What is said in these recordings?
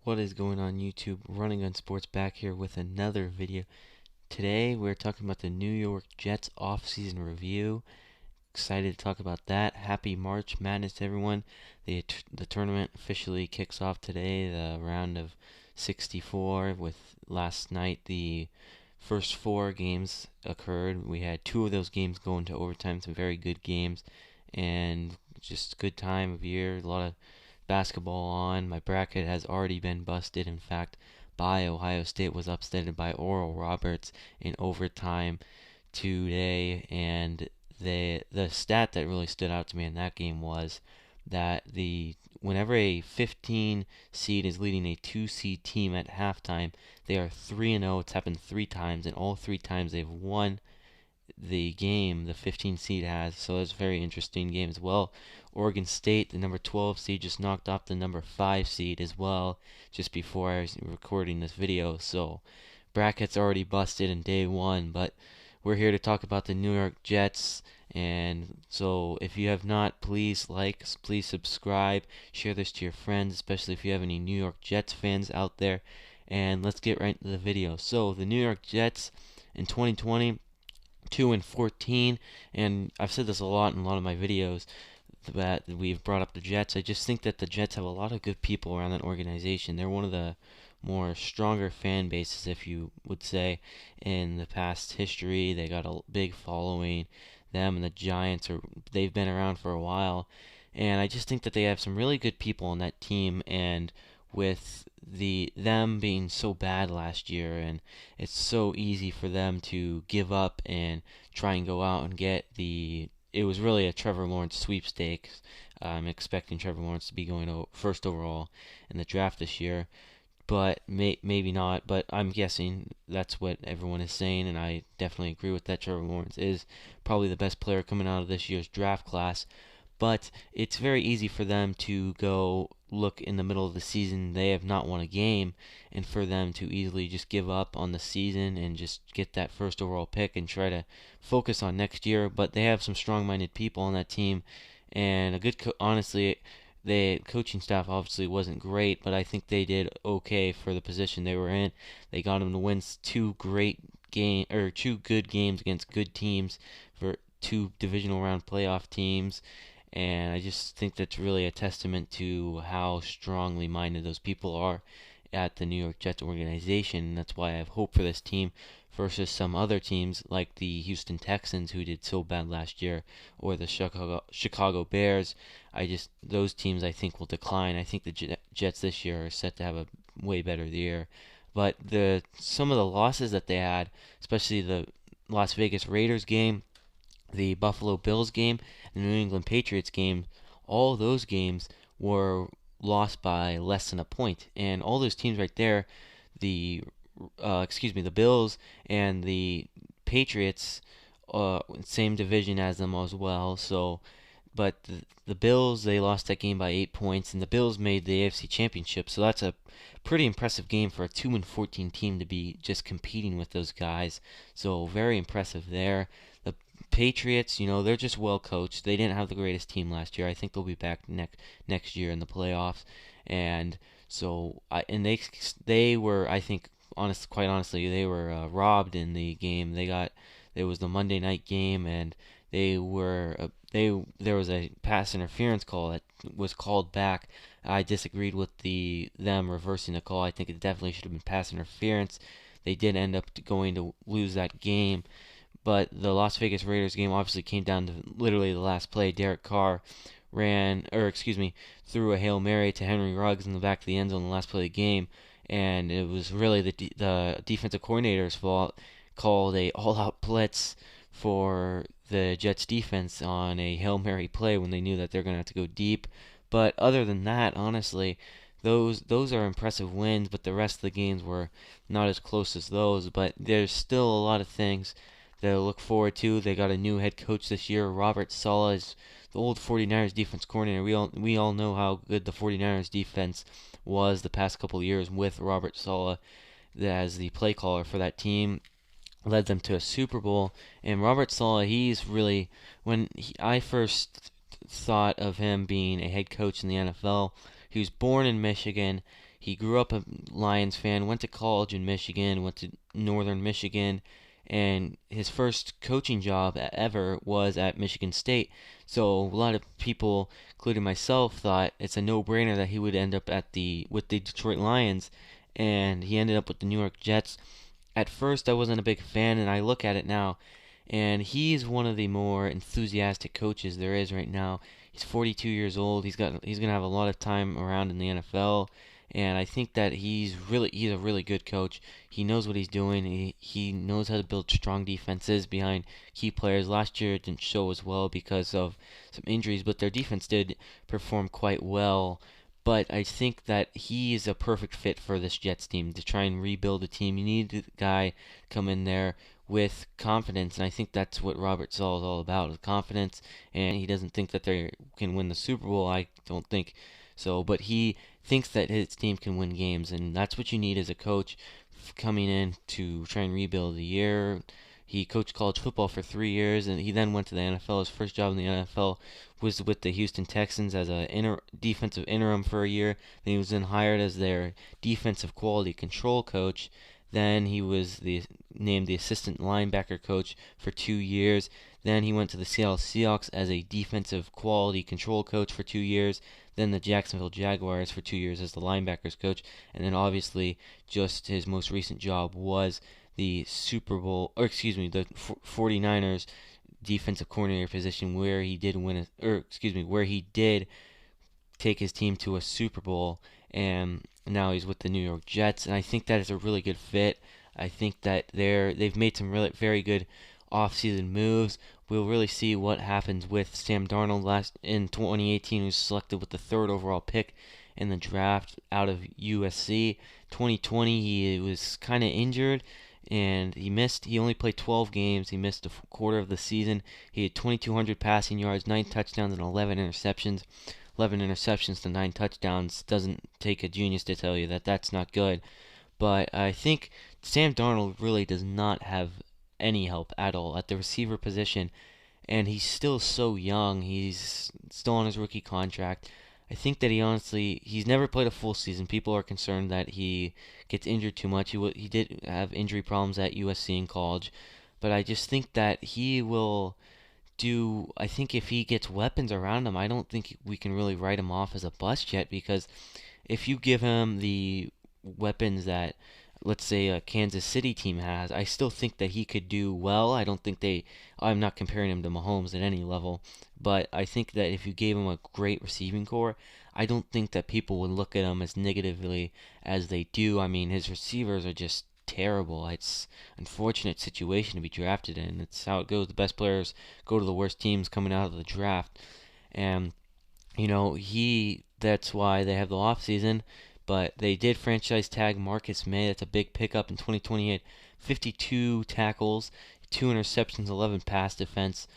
What is going on YouTube? Running on Sports back here with another video. Today we're talking about the New York Jets off-season review. Excited to talk about that. Happy March Madness to everyone. The tournament officially kicks off today, the round of 64, with last night the first four games occurred. We had two of those games going to overtime, some very good games, and just a good time of year. A lot of basketball on. My bracket has already been busted. In fact, by Ohio State was upsetted by Oral Roberts in overtime today, and the stat that really stood out to me in that game was that the whenever a 15 seed is leading a 2 seed team at halftime, they are 3-0. It's happened 3 times, and all 3 times they've won the game the 15 seed has. So it's a very interesting game as well. Oregon State, the number 12 seed, just knocked off the number 5 seed as well just before I was recording this video. So brackets already busted in day one, but we're here to talk about the New York Jets. And so if you have not, please like, please subscribe, share this to your friends, especially if you have any New York Jets fans out there. And let's get right into the video. So the New York Jets in 2020, 2-14, and I've said this a lot in a lot of my videos that we've brought up the Jets. I just think that the Jets have a lot of good people around that organization. They're one of the more stronger fan bases, if you would say, in the past history. They got a big following. Them and the Giants they've been around for a while, and I just think that they have some really good people on that team. And with them being so bad last year, and it's so easy for them to give up and try and go out and get it was really a Trevor Lawrence sweepstakes. I'm expecting Trevor Lawrence to be going first overall in the draft this year, but maybe not. But I'm guessing that's what everyone is saying, and I definitely agree with that. Trevor Lawrence is probably the best player coming out of this year's draft class. But it's very easy for them to go look in the middle of the season. They have not won a game, and for them to easily just give up on the season and just get that first overall pick and try to focus on next year. But they have some strong-minded people on that team, and a good honestly, the coaching staff obviously wasn't great, but I think they did okay for the position they were in. They got them to win two good games against good teams for two divisional round playoff teams. And I just think that's really a testament to how strongly minded those people are at the New York Jets organization. And that's why I have hope for this team versus some other teams like the Houston Texans, who did so bad last year, or the Chicago Bears. Those teams I think will decline. I think the Jets this year are set to have a way better year. But some of the losses that they had, especially the Las Vegas Raiders game, the Buffalo Bills game, and the New England Patriots game, all those games were lost by less than a point. And all those teams right there, the the Bills and the Patriots, same division as them as well. So, but the Bills, they lost that game by 8 points, and the Bills made the AFC Championship. So that's a pretty impressive game for a 2-14 team to be just competing with those guys. So very impressive there. The Patriots, they're just well coached. They didn't have the greatest team last year. I think they'll be back next year in the playoffs. And so they were, I think, quite honestly, they were robbed in the game. It was the Monday night game, and there was a pass interference call that was called back. I disagreed with them reversing the call. I think it definitely should have been pass interference. They did end up going to lose that game, but the Las Vegas Raiders game obviously came down to literally the last play. Derek Carr threw a Hail Mary to Henry Ruggs in the back of the end zone in the last play of the game, and it was really the defensive coordinator's fault. Called a all-out blitz for the Jets defense on a Hail Mary play when they knew that they're going to have to go deep. But other than that, honestly, those are impressive wins, but the rest of the games were not as close as those. But there's still a lot of things to look forward to. They got a new head coach this year. Robert Saleh is the old 49ers defense coordinator. We all know how good the 49ers defense was the past couple of years with Robert Saleh as the play caller for that team. Led them to a Super Bowl. And Robert Saleh, he's really, I first thought of him being a head coach in the NFL, he was born in Michigan. He grew up a Lions fan, went to college in Michigan, went to Northern Michigan, and his first coaching job ever was at Michigan State. So a lot of people, including myself, thought it's a no-brainer that he would end up with the Detroit Lions, and he ended up with the New York Jets. At first, I wasn't a big fan, and I look at it now, and he's one of the more enthusiastic coaches there is right now. He's 42 years old. He's gonna have a lot of time around in the NFL, and I think that he's a really good coach. He knows what he's doing. He knows how to build strong defenses behind key players. Last year it didn't show as well because of some injuries, but their defense did perform quite well. But I think that he is a perfect fit for this Jets team to try and rebuild a team. You need a guy come in there with confidence, and I think that's what Robert Saleh is all about, is confidence. And he doesn't think that they can win the Super Bowl. I don't think so, but he thinks that his team can win games, and that's what you need as a coach coming in to try and rebuild the year. He coached college football for 3 years, and he then went to the NFL. His first job in the NFL was with the Houston Texans as a defensive interim for a year. Then he was then hired as their defensive quality control coach. Then he was named the assistant linebacker coach for 2 years. Then he went to the Seattle Seahawks as a defensive quality control coach for 2 years. Then the Jacksonville Jaguars for 2 years as the linebackers coach. And then obviously just his most recent job was the the 49ers defensive coordinator position, where he did where he did take his team to a Super Bowl, and now he's with the New York Jets, and I think that is a really good fit. I think that they've made some really very good offseason moves. We'll really see what happens with Sam Darnold. In 2018, he was selected with the third overall pick in the draft out of USC. 2020, he was kind of injured, and he only played 12 games. He missed a quarter of the season. He had 2,200 passing yards, 9 touchdowns, and 11 interceptions. 11 interceptions to 9 touchdowns doesn't take a genius to tell you that that's not good. But I think Sam Darnold really does not have any help at all at the receiver position, and he's still so young. He's still on his rookie contract. I think that he's never played a full season. People are concerned that he gets injured too much. He did have injury problems at USC in college, but I just think that he will I think if he gets weapons around him, I don't think we can really write him off as a bust yet, because if you give him the weapons that, let's say, a Kansas City team has, I still think that he could do well. I'm not comparing him to Mahomes at any level, but I think that if you gave him a great receiving core, I don't think that people would look at him as negatively as they do. I mean, his receivers are just terrible. It's an unfortunate situation to be drafted in. It's how it goes. The best players go to the worst teams coming out of the draft. And that's why they have the off season. But they did franchise tag Marcus May. That's a big pickup in 2028. 52 tackles, 2 interceptions, 11 pass deflections,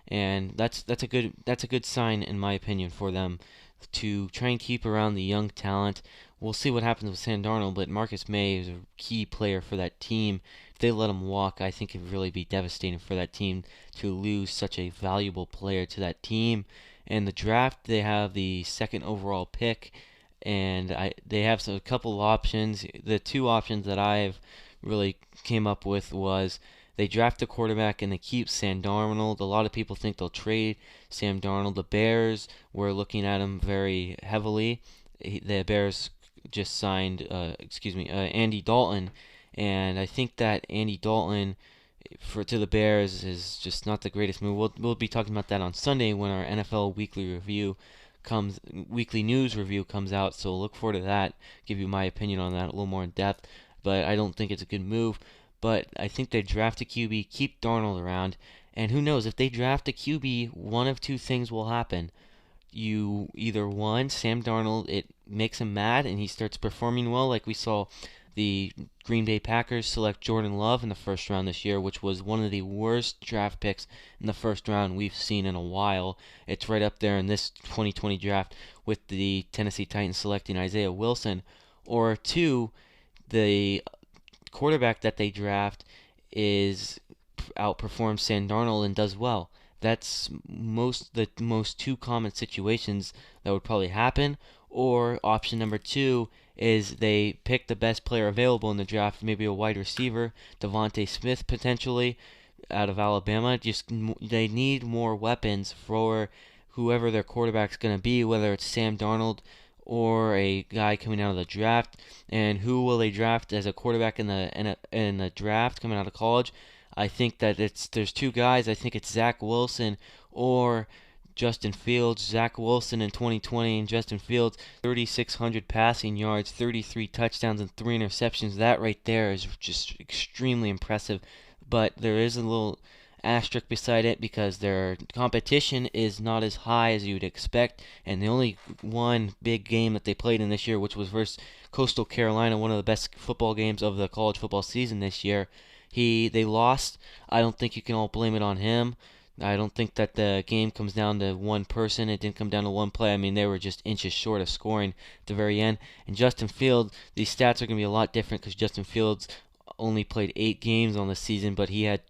and that's a good sign, in my opinion, for them to try and keep around the young talent. We'll see what happens with Sam Darnold, but Marcus May is a key player for that team. If they let him walk, I think it would really be devastating for that team to lose such a valuable player to that team. In the draft, they have the second overall pick, and they have a couple options. The two options that I've really came up with was they draft a quarterback and they keep Sam Darnold. A lot of people think they'll trade Sam Darnold. The Bears were looking at him very heavily. The Bears just signed, Andy Dalton, and I think that Andy Dalton to the Bears is just not the greatest move. We'll be talking about that on Sunday when our NFL weekly news review comes out. So look forward to that. Give you my opinion on that a little more in depth. But I don't think it's a good move. But I think they draft a QB, keep Darnold around, and who knows, if they draft a QB, one of two things will happen. Sam Darnold, it makes him mad and he starts performing well, like we saw the Green Bay Packers select Jordan Love in the first round this year, which was one of the worst draft picks in the first round we've seen in a while. It's right up there in this 2020 draft with the Tennessee Titans selecting Isaiah Wilson. Or two, the quarterback that they draft outperforms Sam Darnold and does well. That's the most two common situations that would probably happen. Or option number two is they pick the best player available in the draft, maybe a wide receiver, Devontae Smith potentially out of Alabama. Just they need more weapons for whoever their quarterback's going to be, whether it's Sam Darnold or a guy coming out of the draft. And who will they draft as a quarterback in the draft coming out of college? I think that there's two guys. I think it's Zach Wilson or Justin Fields. Zach Wilson in 2020 and Justin Fields 3,600 passing yards, 33 touchdowns, and 3 interceptions. That right there is just extremely impressive. But there is a little asterisk beside it because their competition is not as high as you'd expect, and the only one big game that they played in this year, which was versus Coastal Carolina, one of the best football games of the college football season this year. They lost. I don't think you can all blame it on him. I don't think that the game comes down to one person. It didn't come down to one play. I mean, they were just inches short of scoring at the very end. And Justin Fields, these stats are going to be a lot different because Justin Fields only played 8 games on the season, but he had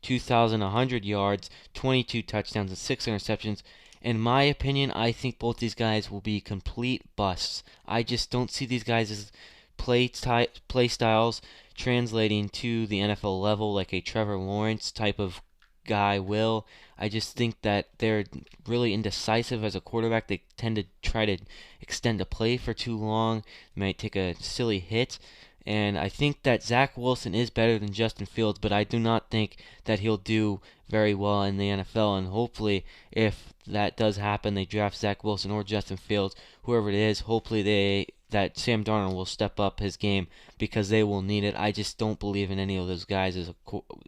2,100 yards, 22 touchdowns, and 6 interceptions. In my opinion, I think both these guys will be complete busts. I just don't see these guys as play styles translating to the NFL level like a Trevor Lawrence type of guy will. I just think that they're really indecisive as a quarterback. They tend to try to extend a play for too long. They might take a silly hit. And I think that Zach Wilson is better than Justin Fields, but I do not think that he'll do very well in the NFL. And hopefully, if that does happen, they draft Zach Wilson or Justin Fields, whoever it is. Hopefully, that Sam Darnold will step up his game because they will need it. I just don't believe in any of those guys as a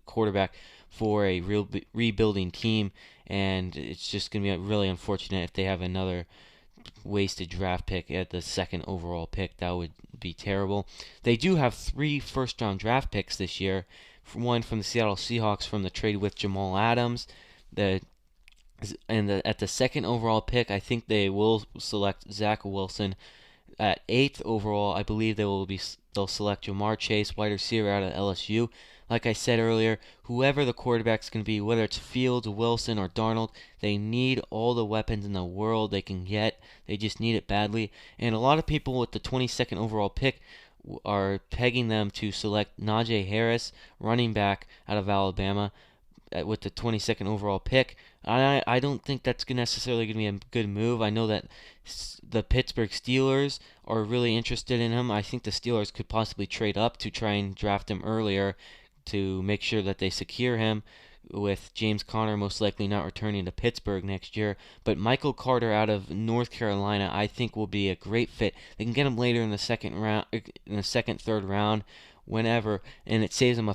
quarterback for a real rebuilding team, and it's just going to be really unfortunate if they have another wasted draft pick at the second overall pick. That would be terrible. They do have 3 first-round draft picks this year. One from the Seattle Seahawks from the trade with Jamal Adams. At the second overall pick, I think they will select Zach Wilson. At 8th overall, I believe they'll select Jamar Chase, wide receiver out of LSU. Like I said earlier, whoever the quarterback's going to be, whether it's Fields, Wilson, or Darnold, they need all the weapons in the world they can get. They just need it badly. And a lot of people with the 22nd overall pick are pegging them to select Najee Harris, running back out of Alabama, with the 22nd overall pick. I don't think that's necessarily going to be a good move. I know that the Pittsburgh Steelers are really interested in him. I think the Steelers could possibly trade up to try and draft him earlier to make sure that they secure him, with James Conner most likely not returning to Pittsburgh next year. But Michael Carter out of North Carolina, I think, will be a great fit. They can get him later in the second round, third round, whenever, and it saves them a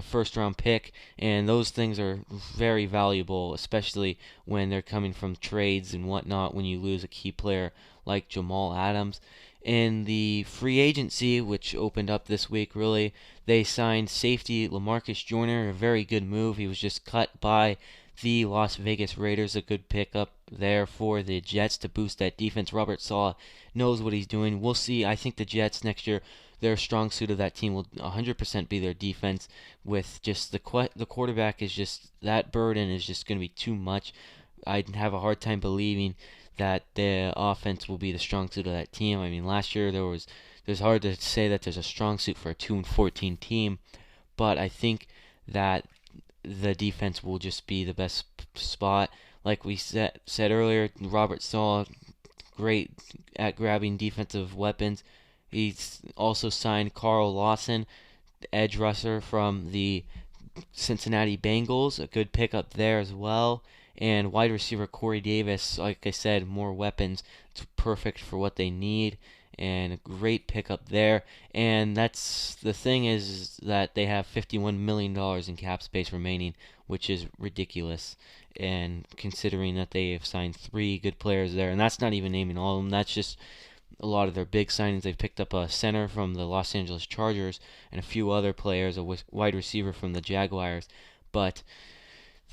first round pick, and those things are very valuable, especially when they're coming from trades and whatnot, when you lose a key player like Jamal Adams. In the free agency, which opened up this week, really, they signed safety LaMarcus Joyner, a very good move. He was just cut by the Las Vegas Raiders, a good pickup there for the Jets to boost that defense. Robert Saleh knows what he's doing. We'll see. I think the Jets next year, their strong suit of that team will 100% be their defense. With just the quarterback is just, that burden is just going to be too much. I'd have a hard time believing that the offense will be the strong suit of that team. I mean, last year there's hard to say that there's a strong suit for a 2-14 team, but I think that the defense will just be the best spot. Like we said earlier, Robert Saleh, great at grabbing defensive weapons. He's also signed Carl Lawson, the edge rusher from the Cincinnati Bengals, a good pickup there as well. And wide receiver Corey Davis, like I said, more weapons. It's perfect for what they need, and a great pickup there. And that's the thing, is that they have $51 million in cap space remaining, which is ridiculous. And considering that they have signed 3 good players there, and that's not even naming all of them, that's just a lot of their big signings. They've picked up a center from the Los Angeles Chargers and a few other players, a wide receiver from the Jaguars. But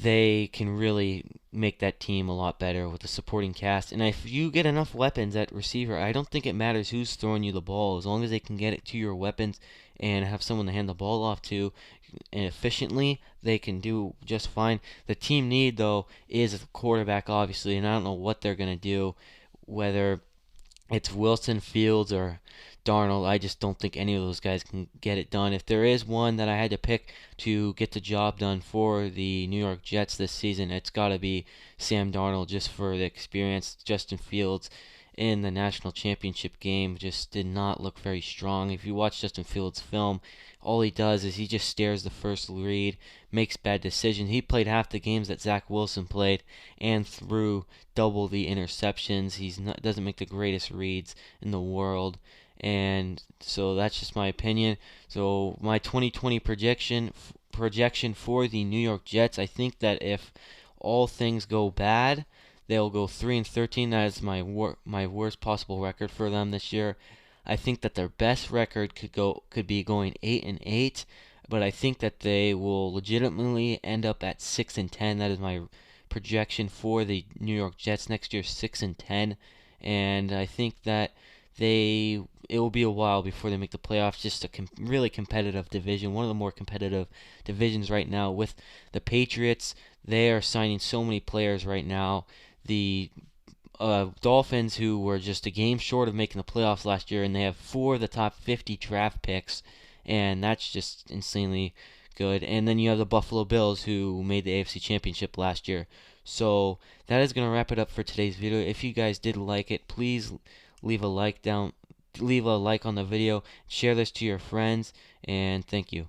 they can really make that team a lot better with the supporting cast. And if you get enough weapons at receiver, I don't think it matters who's throwing you the ball. As long as they can get it to your weapons and have someone to hand the ball off to and efficiently, they can do just fine. The team need, though, is a quarterback, obviously, and I don't know what they're going to do, whether It's Wilson, Fields, or Darnold. I just don't think any of those guys can get it done. If there is one that I had to pick to get the job done for the New York Jets this season, it's got to be Sam Darnold, just for the experience. Justin Fields in the national championship game just did not look very strong. If you watch Justin Fields' film, all he does is he just stares the first read, makes bad decisions. He played half the games that Zach Wilson played and threw double the interceptions. Doesn't make the greatest reads in the world, and so that's just my opinion. So my 2020 projection for the New York Jets, I think that if all things go bad, they'll go 3-13. That is my worst possible record for them this year. I think that their best record could be going 8-8, but I think that they will legitimately end up at 6-10. That is my projection for the New York Jets next year, 6-10, and I think that it will be a while before they make the playoffs. Just a really competitive division, one of the more competitive divisions right now. With the Patriots, they are signing so many players right now. The Dolphins, who were just a game short of making the playoffs last year, and they have 4 of the top 50 draft picks, and that's just insanely good. And then you have the Buffalo Bills, who made the AFC Championship last year. So that is going to wrap it up for today's video. If you guys did like it, please leave a like on the video, share this to your friends, and thank you.